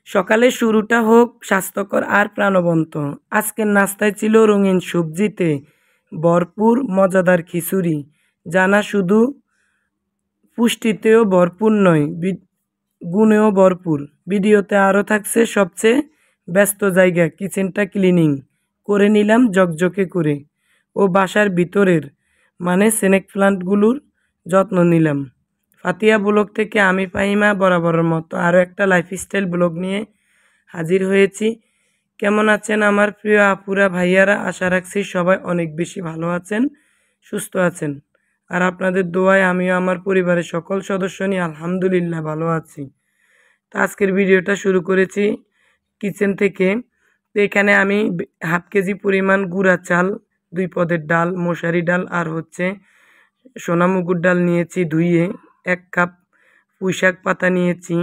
সকালে শুরুটা হোক স্বাস্থ্যকর আর প্রাণবন্ত। আজকের নাস্তায় ছিল রঙিন সবজিতে ভরপুর মজাদার খিচুড়ি, যা না শুধু পুষ্টিতেও ভরপুর নয়, গুণেও ভরপুর। ভিডিওতে আরও থাকছে সবচেয়ে ব্যস্ত জায়গা, কিচেনটা ক্লিনিং করে নিলাম ঝকঝকে করে, ও বাসার ভিতরের মানে স্নেক প্লান্টগুলোর যত্ন নিলাম। ফাতিয়া ব্লগ থেকে আমি ফাহিমা বরাবরের মতো আরও একটা লাইফস্টাইল ব্লগ নিয়ে হাজির হয়েছি। কেমন আছেন আমার প্রিয় আপুরা ভাইয়ারা? আশা রাখছি সবাই অনেক বেশি ভালো আছেন, সুস্থ আছেন। আর আপনাদের দোয়ায় আমিও আমার পরিবারের সকল সদস্য নিয়ে আলহামদুলিল্লাহ ভালো আছি। তো আজকের ভিডিওটা শুরু করেছি কিচেন থেকে। তো এখানে আমি হাফ কেজি পরিমাণ গুঁড়া চাল, 2 পদের ডাল, মশারি ডাল আর হচ্ছে সোনামুগুর ডাল নিয়েছি ধুইয়ে, 1 কাপ পুঁইশাক পাতা নিয়েছি,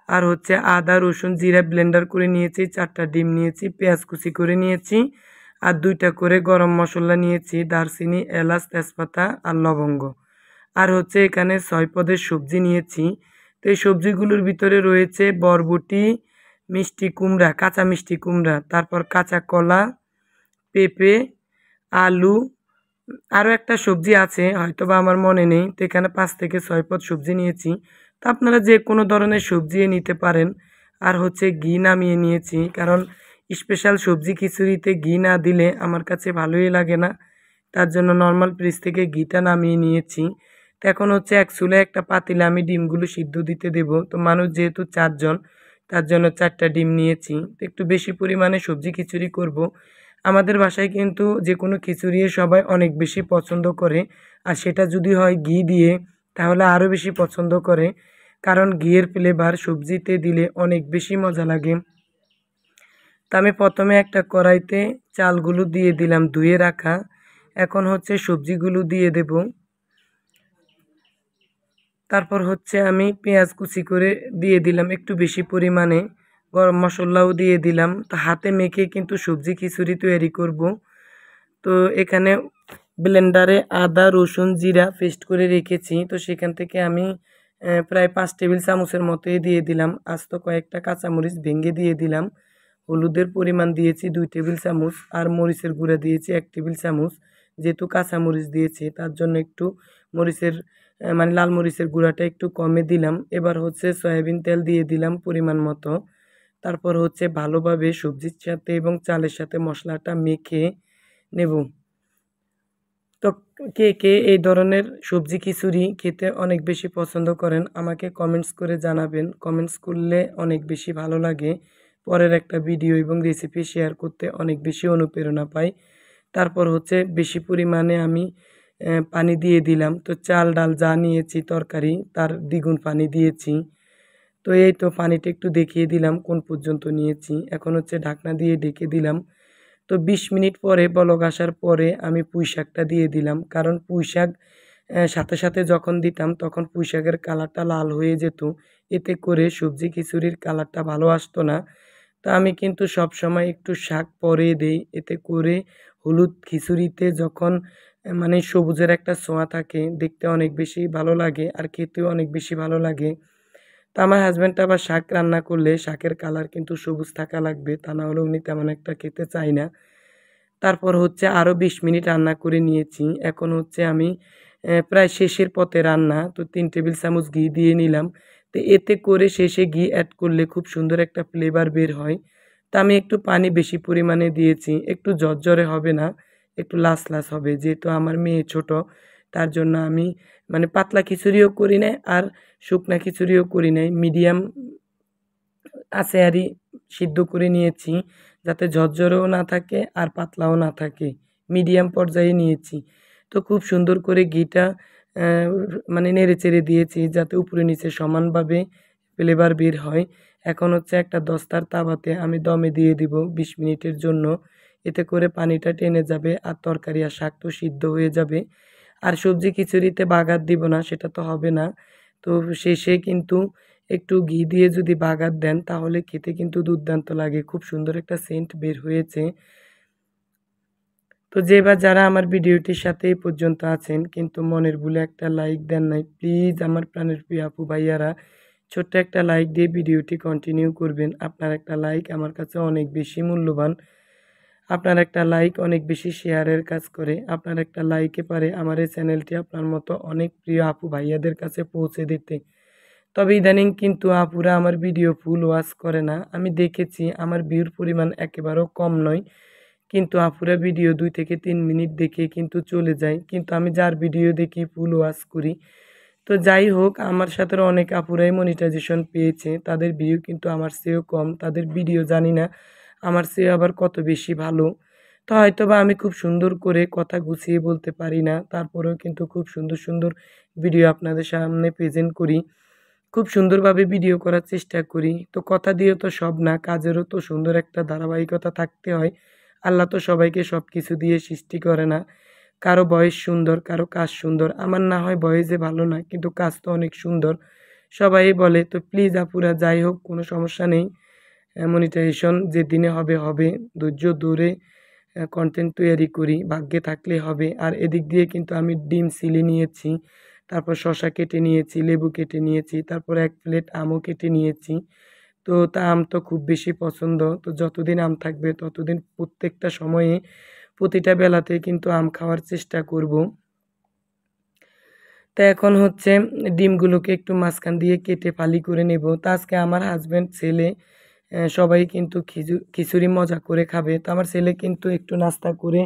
আর হচ্ছে আদা রসুন জিরা ব্লেন্ডার করে নিয়েছি, 4টা ডিম নিয়েছি, পেঁয়াজ কুচি করে নিয়েছি, আর 2টা করে গরম মশলা নিয়েছি, দারচিনি এলাচ তেজপাতা আর লবঙ্গ, আর হচ্ছে এখানে 6 পদের সবজি নিয়েছি। তো এই সবজিগুলোর ভিতরে রয়েছে বরবটি, মিষ্টি কুমড়া, কাঁচা মিষ্টি কুমড়া, তারপর কাঁচা কলা, পেঁপে, আলু, আরও একটা সবজি আছে হয়তো বা আমার মনে নেই। তো এখানে 5 থেকে 6 পদ সবজি নিয়েছি। তো আপনারা যে কোনো ধরনের সবজি নিতে পারেন। আর হচ্ছে ঘি নামিয়ে নিয়েছি, কারণ স্পেশাল সবজি খিচুড়িতে ঘি না দিলে আমার কাছে ভালোই লাগে না। তার জন্য নর্মাল ফ্রিজ থেকে ঘিটা নামিয়ে নিয়েছি। তো এখন হচ্ছে এক চুলায় একটা পাতিলে আমি ডিমগুলো সিদ্ধ দিতে দেব। তো মানুষ যেহেতু 4 জন, তার জন্য 4টা ডিম নিয়েছি। তো একটু বেশি পরিমাণে সবজি খিচুড়ি করব। আমাদের বাসায় কিন্তু যে কোনো খিচুড়ি সবাই অনেক বেশি পছন্দ করে, আর সেটা যদি হয় ঘি দিয়ে তাহলে আরও বেশি পছন্দ করে, কারণ ঘিয়ের ফ্লেভার সবজিতে দিলে অনেক বেশি মজা লাগে। তো আমি প্রথমে একটা কড়াইতে চালগুলো দিয়ে দিলাম ধুয়ে রাখা। এখন হচ্ছে সবজিগুলো দিয়ে দেব। তারপর হচ্ছে আমি পেঁয়াজ কুচি করে দিয়ে দিলাম একটু বেশি পরিমাণে, গরম মশলাও দিয়ে দিলাম। তো হাতে মেখে কিন্তু সবজি খিচুড়ি তৈরি করব। তো এখানে ব্লেন্ডারে আদা রসুন জিরা পেস্ট করে রেখেছি। তো সেখান থেকে আমি প্রায় 5 টেবিল চামচের মতোই দিয়ে দিলাম। আস্ত কয়েকটা কাঁচামরিচ ভেঙে দিয়ে দিলাম। হলুদের পরিমাণ দিয়েছি 2 টেবিল চামচ, আর মরিচের গুঁড়া দিয়েছি 1 টেবিল চামচ। যেহেতু কাঁচামরিচ দিয়েছি তার জন্য একটু মরিচের মানে লাল মরিচের গুঁড়াটা একটু কমে দিলাম। এবার হচ্ছে সয়াবিন তেল দিয়ে দিলাম পরিমাণ মতো। তারপর হচ্ছে ভালোভাবে সবজির সাথে এবং চালের সাথে মশলাটা মেখে নেব। তো কে কে এই ধরনের সবজি খিচুড়ি খেতে অনেক বেশি পছন্দ করেন আমাকে কমেন্টস করে জানাবেন। কমেন্টস করলে অনেক বেশি ভালো লাগে। পরের একটা ভিডিও এবং রেসিপি শেয়ার করতে অনেক বেশি অনুপ্রেরণা পাই। তারপর হচ্ছে বেশি পরিমাণে আমি পানি দিয়ে দিলাম। তো চাল ডাল যা নিয়েছি তরকারি তার দ্বিগুণ পানি দিয়েছি। তো এই তো পানিটা একটু দেখিয়ে দিলাম কোন পর্যন্ত নিয়েছি। এখন হচ্ছে ঢাকনা দিয়ে ঢেকে দিলাম। তো 20 মিনিট পরে বলক আসার পরে আমি পুঁই শাকটা দিয়ে দিলাম, কারণ পুঁই শাক সাথে সাথে যখন দিতাম তখন পুঁই শাকের কালারটা লাল হয়ে যেত, এতে করে সবজি খিচুড়ির কালারটা ভালো আসতো না। তা আমি কিন্তু সব সময় একটু শাক পরে দেই, এতে করে হলুদ খিচুড়িতে যখন মানে সবুজের একটা ছোঁয়া থাকে, দেখতে অনেক বেশি ভালো লাগে আর খেতেও অনেক বেশি ভালো লাগে। তো আমার হাজব্যান্ড আবার শাক রান্না করলে শাকের কালার কিন্তু সবুজ থাকা লাগবে, তা না হলে উনি তেমন একটা খেতে চায় না। তারপর হচ্ছে আরও 20 মিনিট রান্না করে নিয়েছি। এখন হচ্ছে আমি প্রায় শেষের পথে রান্না। তো 3 টেবিল চামচ ঘি দিয়ে নিলাম। তো এতে করে শেষে ঘি অ্যাড করলে খুব সুন্দর একটা ফ্লেভার বের হয়। তো আমি একটু পানি বেশি পরিমাণে দিয়েছি, একটু ঝরঝরে হবে না, একটু লাস লাস হবে। যেহেতু আমার মেয়ে ছোট, তার জন্য আমি মানে পাতলা খিচুড়িও করি নাই আর শুকনা খিচুড়িও করি নাই, মিডিয়াম আছে আরই সিদ্ধ করে নিয়েছি, যাতে ঝরঝরেও না থাকে আর পাতলাও না থাকে, মিডিয়াম পর্যায়ে নিয়েছি। তো খুব সুন্দর করে ঘিটা মানে নেড়েচেড়ে দিয়েছি যাতে উপরে নিচে সমানভাবে ফ্লেভার বের হয়। এখন হচ্ছে একটা দস্তার তাওয়াতে আমি দমে দিয়ে দিব 20 মিনিটের জন্য। এতে করে পানিটা টেনে যাবে আর তরকারি আর শাক তো সিদ্ধ হয়ে যাবে। আর সবজি খিচুড়িতে বাগার দিব না, সেটা তো হবে না। তো শেষে কিন্তু একটু ঘি দিয়ে যদি বাগার দেন তাহলে খেতে কিন্তু দুর্দান্ত লাগে, খুব সুন্দর একটা সেন্ট বের হয়েছে। তো যে বা যারা আমার ভিডিওটির সাথে এই পর্যন্ত আছেন কিন্তু মনের ভুলে একটা লাইক দেন নাই, প্লিজ আমার প্রাণের প্রিয় আপু ভাইয়ারা ছোট্ট একটা লাইক দিয়ে ভিডিওটি কন্টিনিউ করবেন। আপনার একটা লাইক আমার কাছে অনেক বেশি মূল্যবান। আপনার একটা লাইক অনেক বেশি শেয়ারের কাজ করে। আপনার একটা লাইকে পারে আমার এই চ্যানেলটি আপনার মতো অনেক প্রিয় আপু ভাইয়াদের কাছে পৌঁছে দিতে। তবে ইদানিং কিন্তু আপুরা আমার ভিডিও ফুল ওয়াচ করে না। আমি দেখেছি আমার ভিউর পরিমাণ একেবারেও কম নয়। কিন্তু আপুরা ভিডিও 2 থেকে 3 মিনিট দেখে কিন্তু চলে যায়। কিন্তু আমি যার ভিডিও দেখি ফুল ওয়াচ করি। তো যাই হোক, আমার সাথে অনেক আপুরাই মনিটাইজেশন পেয়েছে। তাদের ভিউ কিন্তু আমার চেয়েও কম। তাদের ভিডিও জানি না আমার চেয়ে আবার কত বেশি ভালো। তো হয়তোবা আমি খুব সুন্দর করে কথা গুছিয়ে বলতে পারি না। তারপরেও কিন্তু খুব সুন্দর, সুন্দর ভিডিও আপনাদের সামনে প্রেজেন্ট করি। খুব সুন্দরভাবে ভিডিও করার চেষ্টা করি। তো কথা দিয়েও তো সব না, কাজেরও তো সুন্দর একটা ধারাবাহিকতা থাকতে হয়। আল্লাহ তো সবাইকে সব কিছু দিয়ে সৃষ্টি করে না। কারো ভয়েস সুন্দর, কারো কাজ সুন্দর। আমার না হয় ভয়েসে ভালো না, কিন্তু কাজ তো অনেক সুন্দর। সবাই বলে, তো প্লিজ আপুরা যাই হোক কোনো সমস্যা নেই। মনিটাইজেশন যেদিনে হবে, হবে। ধৈর্য ধরে কনটেন্ট তৈরি করি। ভাগ্যে থাকলে হবে। আর এদিক দিয়ে কিন্তু আমি ডিম চিলি নিয়েছি। তারপর শসা কেটে নিয়েছি, লেবু কেটে নিয়েছি। তারপর 1 প্লেট আমও কেটে নিয়েছি। তো আম তো খুব বেশি পছন্দ। তো যতদিন আম থাকবে ততদিন প্রত্যেকটা সময়ে প্রতিটা বেলাতে কিন্তু আম খাওয়ার চেষ্টা করব। তো এখন হচ্ছে ডিমগুলোকে একটু মাঝখান দিয়ে কেটে ফালি করে নেব। তো আজকে আমার হাসব্যান্ড, ছেলে সবাই কিন্তু খিচুড়ি মজা করে খাবে। তো আমার ছেলে কিন্তু একটু নাস্তা করে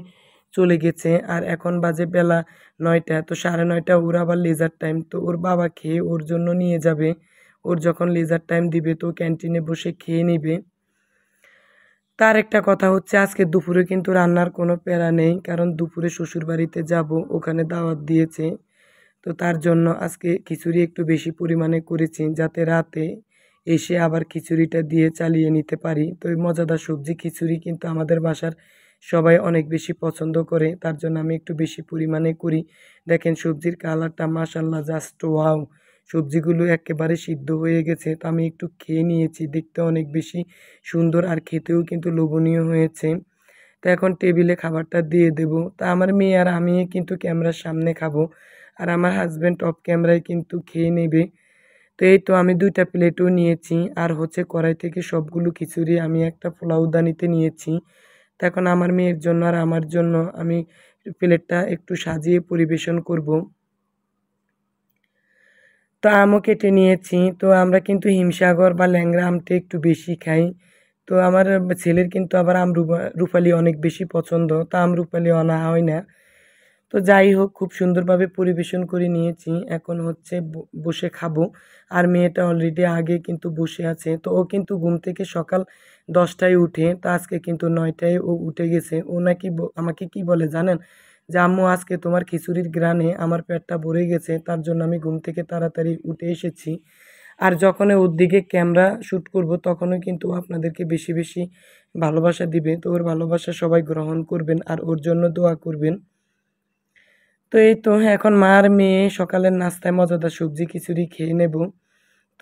চলে গেছে। আর এখন বাজে বেলা 9টা। তো 9:30 ওর আবার লেজার টাইম। তো ওর বাবা খেয়ে ওর জন্য নিয়ে যাবে। ওর যখন লেজার টাইম দিবে তো ক্যান্টিনে বসে খেয়ে নিবে। তার একটা কথা হচ্ছে আজকে দুপুরে কিন্তু রান্নার কোনো প্যারা নেই। কারণ দুপুরে শ্বশুরবাড়িতে যাব, ওখানে দাওয়াত দিয়েছে। তো তার জন্য আজকে খিচুড়ি একটু বেশি পরিমাণে করেছি, যাতে রাতে এসে আবার খিচুড়িটা দিয়ে চালিয়ে নিতে পারি। তো এই মজাদার সবজি খিচুড়ি কিন্তু আমাদের বাসার সবাই অনেক বেশি পছন্দ করে। তার জন্য আমি একটু বেশি পরিমাণে করি। দেখেন সবজির কালারটা মাশাআল্লাহ জাস্ট ওয়াও! সবজিগুলো একেবারে সিদ্ধ হয়ে গেছে। তো আমি একটু খেয়ে নিয়েছি। দেখতে অনেক বেশি সুন্দর আর খেতেও কিন্তু লোভনীয় হয়েছে। তো এখন টেবিলে খাবারটা দিয়ে দেব। তা আমার মেয়ে আর আমি কিন্তু ক্যামেরার সামনে খাবো। আর আমার হাসব্যান্ড অফ ক্যামেরায় কিন্তু খেয়ে নেবে। তো এই তো আমি 2টা প্লেটও নিয়েছি। আর হচ্ছে কড়াই থেকে সবগুলো খিচুড়ি আমি একটা পোলাওদানিতে নিয়েছি। তো এখন আমার মেয়ের জন্য আর আমার জন্য আমি প্লেটটা একটু সাজিয়ে পরিবেশন করব। তো আমও কেটে নিয়েছি। তো আমরা কিন্তু হিমসাগর বা ল্যাংড়া আমটা একটু বেশি খাই। তো আমার ছেলের কিন্তু আবার রুপালি অনেক বেশি পছন্দ। তো রুপালি আনা হয় না। তো যাই হোক, খুব সুন্দরভাবে পরিবেশন করে নিয়েছি। এখন হচ্ছে বসে খাবো। আর মেয়েটা অলরেডি আগে কিন্তু বসে আছে। তো ও কিন্তু ঘুম থেকে সকাল 10টায় উঠে। তো আজকে কিন্তু 9টায় ও উঠে গেছে। ও নাকি আমাকে কি বলে জানেন? যে আম্মু আজকে তোমার খিচুড়ির ঘ্রাণে আমার পেটটা ভরে গেছে। তার জন্য আমি ঘুম থেকে তাড়াতাড়ি উঠে এসেছি। আর যখন ওর দিকে ক্যামেরা শ্যুট করব তখনও কিন্তু ও আপনাদেরকে বেশি, বেশি ভালোবাসা দিবে। তো ওর ভালোবাসা সবাই গ্রহণ করবেন আর ওর জন্য দোয়া করবেন। তো এই তো এখন মা আর মেয়ে সকালের নাস্তায় মজাদার সবজি খিচুড়ি খেয়ে নেব।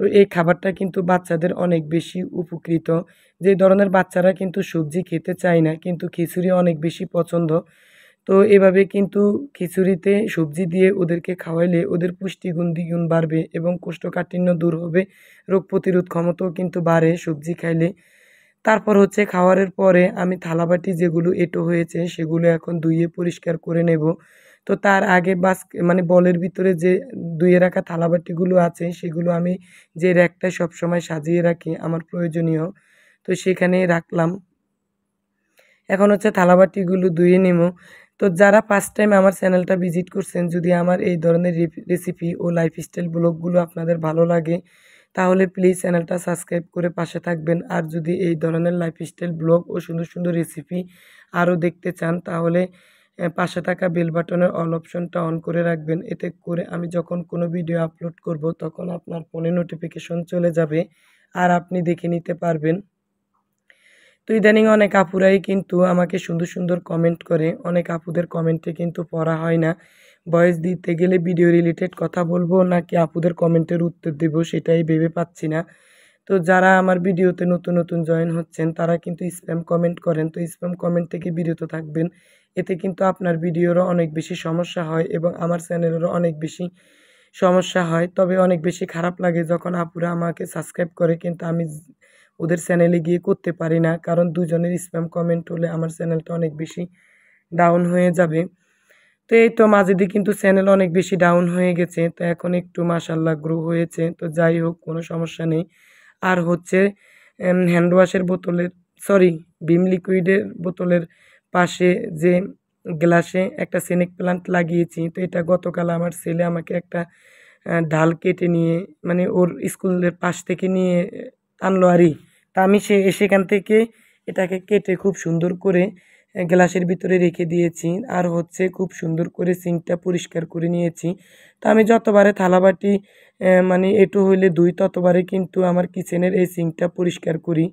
তো এই খাবারটা কিন্তু বাচ্চাদের অনেক বেশি উপকৃত। যে ধরনের বাচ্চারা কিন্তু সবজি খেতে চায় না, কিন্তু খিচুড়ি অনেক বেশি পছন্দ। তো এভাবে কিন্তু খিচুড়িতে সবজি দিয়ে ওদেরকে খাওয়াইলে ওদের পুষ্টিগুণ দ্বিগুণ বাড়বে এবং কোষ্ঠকাঠিন্য দূর হবে। রোগ প্রতিরোধ ক্ষমতাও কিন্তু বাড়ে সবজি খাইলে। তারপর হচ্ছে খাওয়ারের পরে আমি থালাবাটি যেগুলো এঁটো হয়েছে সেগুলো এখন ধুয়ে পরিষ্কার করে নেব। তো তার আগে মানে বলের ভিতরে যে ধুয়ে রাখা থালাবাটিগুলো আছে সেগুলো আমি যে র্যাকটায় সবসময় সাজিয়ে রাখি আমার প্রয়োজনীয়, তো সেখানেই রাখলাম। এখন হচ্ছে থালাবাটিগুলো ধুয়ে নেব। তো যারা ফার্স্ট টাইম আমার চ্যানেলটা ভিজিট করছেন, যদি আমার এই ধরনের রেসিপি ও লাইফস্টাইল ব্লগগুলো আপনাদের ভালো লাগে তাহলে প্লিজ চ্যানেলটা সাবস্ক্রাইব করে পাশে থাকবেন। আর যদি এই ধরনের লাইফস্টাইল ব্লগ ও সুন্দর সুন্দর রেসিপি আরও দেখতে চান তাহলে পাশে থাকা বেল বাটনের অল অপশনটা অন করে রাখবেন। এতে করে আমি যখন কোনো ভিডিও আপলোড করব তখন আপনার ফোনে নোটিফিকেশন চলে যাবে আর আপনি দেখে নিতে পারবেন। তো ইদানিং অনেক আপুরাই কিন্তু আমাকে সুন্দর সুন্দর কমেন্ট করে। অনেক আপুদের কমেন্টে কিন্তু পড়া হয় না। ভয়েস দিতে গেলে ভিডিও রিলেটেড কথা বলবো নাকি আপুদের কমেন্টের উত্তর দেব সেটাই ভেবে পাচ্ছি না। তো যারা আমার ভিডিওতে নতুন নতুন জয়েন হচ্ছেন তারা কিন্তু স্প্যাম কমেন্ট করেন। তো স্প্যাম কমেন্ট থেকে বিরত থাকবেন। এতে কিন্তু আপনার ভিডিওরও অনেক বেশি সমস্যা হয় এবং আমার চ্যানেলেরও অনেক বেশি সমস্যা হয়। তবে অনেক বেশি খারাপ লাগে যখন আপুরা আমাকে সাবস্ক্রাইব করে কিন্তু আমি ওদের চ্যানেলে গিয়ে করতে পারি না, কারণ দুজনের স্প্যাম কমেন্ট হলে আমার চ্যানেলটা অনেক বেশি ডাউন হয়ে যাবে। তো এই তো মাঝে দিয়ে কিন্তু চ্যানেল অনেক বেশি ডাউন হয়ে গেছে, তো এখন একটু মাশাল্লাহ গ্রো হয়েছে, তো যাই হোক কোনো সমস্যা নেই। আর হচ্ছে হ্যান্ড ওয়াশের বোতলের, সরি, ভিম লিকুইডের বোতলের পাশে যে গ্লাসে একটা স্নেক প্লান্ট লাগিয়েছি, তো এটা গতকাল আমার ছেলে আমাকে একটা ডাল কেটে নিয়ে, মানে ওর স্কুলের পাশ থেকে নিয়ে আনলো আরই। তা আমি সেখান থেকে এটাকে কেটে খুব সুন্দর করে গ্লাসের ভিতরে রেখে দিয়েছি। আর হচ্ছে খুব সুন্দর করে সিঙ্কটা পরিষ্কার করে নিয়েছি। তো আমি যতবারে থালাবাটি মানে এঁটো হইলে ধুই, ততবারে কিন্তু আমার কিচেনের এই সিঙ্কটা পরিষ্কার করি।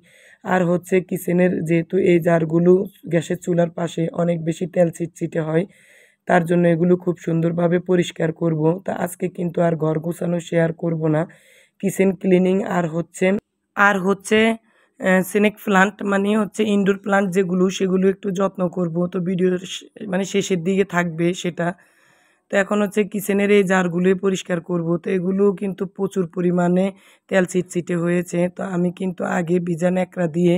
আর হচ্ছে কিচেনের যেহেতু এই জারগুলো গ্যাসের চুলার পাশে অনেক বেশি তেল ছিটছিটে হয়, তার জন্য এগুলো খুব সুন্দরভাবে পরিষ্কার করব। তা আজকে কিন্তু আর ঘর গোছানো শেয়ার করব না, কিচেন ক্লিনিং আর হচ্ছে স্নেক প্লান্ট মানে হচ্ছে ইনডোর প্লান্ট যেগুলো, সেগুলো একটু যত্ন করব। তো ভিডিওর মানে শেষের দিকে থাকবে সেটা। তো এখন হচ্ছে কিচেনের এই জারগুলোই পরিষ্কার করব। তো এগুলো কিন্তু প্রচুর পরিমাণে তেল চিটচিটে হয়েছে, তো আমি কিন্তু আগে ভিজা ন্যাকড়া দিয়ে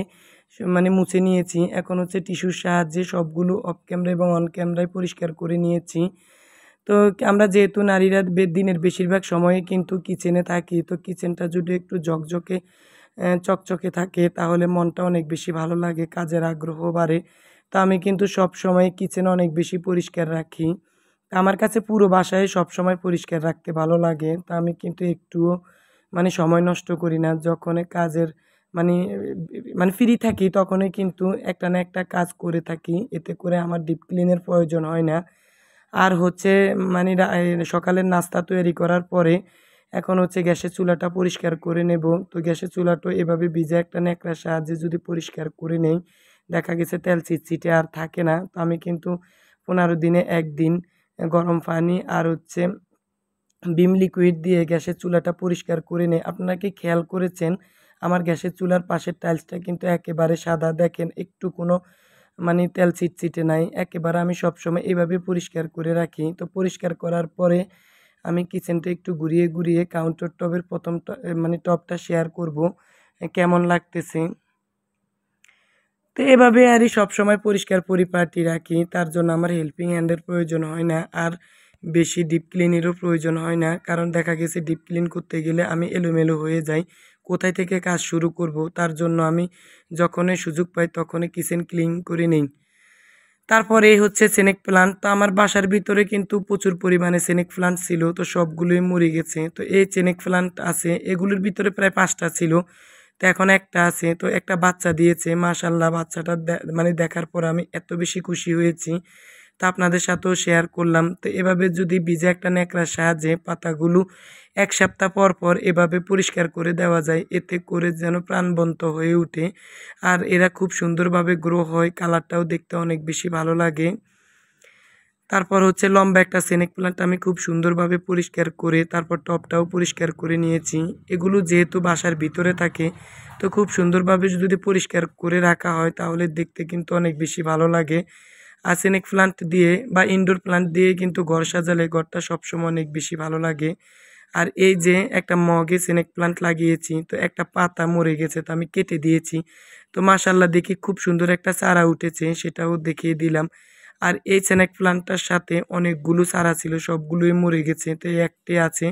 মানে মুছে নিয়েছি। এখন হচ্ছে টিস্যুর সাহায্যে সবগুলো অফ ক্যামেরা এবং অন ক্যামেরায় পরিষ্কার করে নিয়েছি। তো আমরা যেহেতু নারীরা দিনের বেশিরভাগ সময়ে কিন্তু কিচেনে থাকি, তো কিচেনটা যদি একটু ঝকঝকে চকচকে থাকে তাহলে মনটা অনেক বেশি ভালো লাগে, কাজের আগ্রহ বাড়ে। তো আমি কিন্তু সব সময় কিচেন অনেক বেশি পরিষ্কার রাখি। আমার কাছে পুরো বাসায় সবসময় পরিষ্কার রাখতে ভালো লাগে। তা আমি কিন্তু একটুও মানে সময় নষ্ট করি না। যখনই কাজের মানে মানে ফ্রি থাকি তখনই কিন্তু একটা না একটা কাজ করে থাকি। এতে করে আমার ডিপ ক্লিনের প্রয়োজন হয় না। আর হচ্ছে মানে সকালের নাস্তা তৈরি করার পরে এখন হচ্ছে গ্যাসের চুলাটা পরিষ্কার করে নেব। তো গ্যাসের চুলাটা এভাবে ভিজে একটা ন্যাকড়ার সাহায্যে যদি পরিষ্কার করে নেই, দেখা গেছে তেল চিটচিটে আর থাকে না। তো আমি কিন্তু 15 দিনে 1 দিন গরম পানি আর হচ্ছে ভিম লিকুইড দিয়ে গ্যাসের চুলাটা পরিষ্কার করে নেই। আপনারা কি খেয়াল করেছেন আমার গ্যাসের চুলার পাশের টাইলসটা কিন্তু একেবারে সাদা, দেখেন একটু কোনো মানে তেল চিটচিটে নাই। একেবারে আমি সবসময় এভাবে পরিষ্কার করে রাখি। তো পরিষ্কার করার পরে আমি কিচেনটা একটু ঘুরিয়ে ঘুরিয়ে কাউন্টার টপের প্রথম মানে টপটা শেয়ার করব কেমন লাগতেছে। তো এভাবে আরই সবসময় পরিষ্কার পরিপাটি রাখি। তার জন্য আমার হেল্পিং হ্যান্ডের প্রয়োজন হয় না। আর বেশি ডিপ ক্লিনেরও প্রয়োজন হয় না। কারণ দেখা গেছে ডিপ ক্লিন করতে গেলে আমি এলোমেলো হয়ে যাই। কোথায় থেকে কাজ শুরু করব? তার জন্য আমি যখনই সুযোগ পাই তখনই কিচেন ক্লিন করে নেই। তারপরে এই হচ্ছে স্নেক প্লান্ট। তো আমার বাসার ভিতরে কিন্তু প্রচুর পরিমাণে স্নেক প্লান্ট ছিল। তো সবগুলোই মরে গেছে। তো এই স্নেক প্লান্ট আছে, এগুলোর ভিতরে প্রায় ৫ টা ছিল। তো এখন একটা আছে। তো একটা বাচ্চা দিয়েছে। মাশাআল্লাহ, বাচ্চাটা মানে দেখার পর আমি এত বেশি খুশি হয়েছি। তা আপনাদের সাথেও শেয়ার করলাম। তো এভাবে যদি ভিজা একটা ন্যাকড়ার সাহায্যে পাতাগুলো ১ সপ্তাহ পর পর এভাবে পরিষ্কার করে দেওয়া যায়, এতে করে যেন প্রাণবন্ত হয়ে ওঠে। আর এরা খুব সুন্দরভাবে গ্রো হয়, কালারটাও দেখতে অনেক বেশি ভালো লাগে। তারপর হচ্ছে লম্বা একটা স্নেক প্লান্ট আমি খুব সুন্দরভাবে পরিষ্কার করে তারপর টবটাও পরিষ্কার করে নিয়েছি। এগুলো যেহেতু বাসার ভিতরে থাকে, তো খুব সুন্দরভাবে যদি পরিষ্কার করে রাখা হয় তাহলে দেখতে কিন্তু অনেক বেশি ভালো লাগে। আর স্নেক প্লান্ট দিয়ে বা ইনডোর প্লান্ট দিয়ে কিন্তু ঘর সাজালে ঘরটা সবসময় অনেক বেশি ভালো লাগে। আর এই যে একটা মগে স্নেক প্লান্ট লাগিয়েছি, তো একটা পাতা মরে গেছে, তো আমি কেটে দিয়েছি। তো মাশাআল্লাহ দেখি খুব সুন্দর একটা চারা উঠেছে, সেটাও দেখিয়ে দিলাম। আর এই স্নেক প্লান্টটার সাথে অনেকগুলো চারা ছিল, সবগুলোই মরে গেছে। তো এই একটি আছে,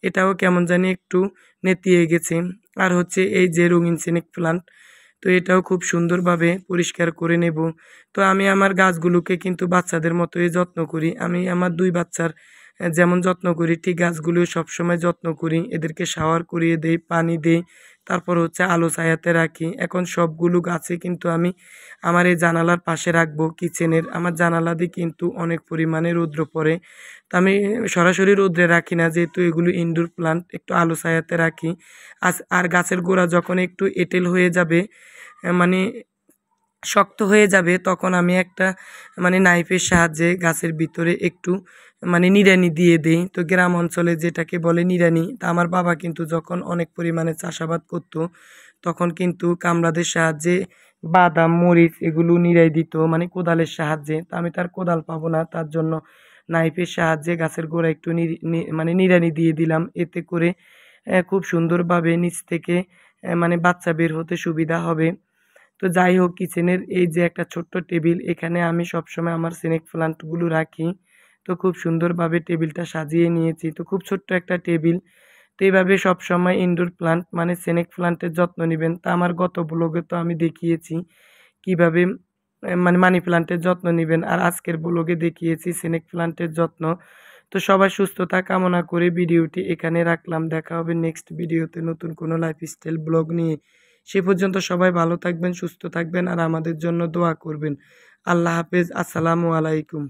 এটাও কেমন জানি একটু নেতিয়ে গেছে। আর হচ্ছে এই যে রঙিন স্নেক প্লান্ট, তো এটাও খুব সুন্দরভাবে পরিষ্কার করে নেব। তো আমি আমার গাছগুলোকে কিন্তু বাচ্চাদের মতোই যত্ন করি। আমি আমার ২ বাচ্চার যেমন যত্ন করি ঠিক গাছগুলিও সবসময় যত্ন করি। এদেরকে শাওয়ার করিয়ে দেই, পানি দেই, তারপর হচ্ছে আলো ছায়াতে রাখি। এখন সবগুলো গাছে কিন্তু আমি আমার এই জানালার পাশে রাখবো কিচেনের। আমার জানালা দিয়ে কিন্তু অনেক পরিমাণে রৌদ্র পড়ে। তো আমি সরাসরি রৌদ্রে রাখি না, যেহেতু এগুলো ইনডোর প্লান্ট, একটু আলো ছায়াতে রাখি। আর গাছের গোড়া যখন একটু এঁটেল হয়ে যাবে, মানে শক্ত হয়ে যাবে, তখন আমি একটা মানে নাইফের সাহায্যে গাছের ভিতরে একটু মানে নিড়ানি দিয়ে দেই। তো গ্রাম অঞ্চলে যেটাকে বলে নিড়ানি। তা আমার বাবা কিন্তু যখন অনেক পরিমাণে চাষাবাদ করত, তখন কিন্তু কামড়াদের সাহায্যে বাদাম, মরিচ এগুলো নিড়াই দিত, মানে কোদালের সাহায্যে। তো আমি তার কোদাল পাবো না, তার জন্য নাইফের সাহায্যে গাছের গোড়া একটু মানে নিড়ানি দিয়ে দিলাম, এতে করে খুব সুন্দরভাবে নিচ থেকে মানে বাচ্চা বের হতে সুবিধা হবে। তো যাই হোক, কিচেনের এই যে একটা ছোট্ট টেবিল, এখানে আমি সবসময় আমার স্নেক প্লান্টগুলো রাখি। তো খুব সুন্দরভাবে টেবিলটা সাজিয়ে নিয়েছি। তো খুব ছোট্ট একটা টেবিল। তো এইভাবে সবসময় ইনডোর প্লান্ট মানে স্নেক প্লান্টের যত্ন নিবেন। তা আমার গত ব্লগে তো আমি দেখিয়েছি কিভাবে মানে মানি প্লান্টের যত্ন নিবেন। আর আজকের ব্লগে দেখিয়েছি স্নেক প্লান্টের যত্ন। তো সবাই সুস্থতা কামনা করে ভিডিওটি এখানে রাখলাম। দেখা হবে নেক্সট ভিডিওতে নতুন কোনো লাইফস্টাইল ব্লগ নিয়ে। সে পর্যন্ত সবাই ভালো থাকবেন, সুস্থ থাকবেন আর আমাদের জন্য দোয়া করবেন। আল্লাহ হাফেজ। আসসালামু আলাইকুম।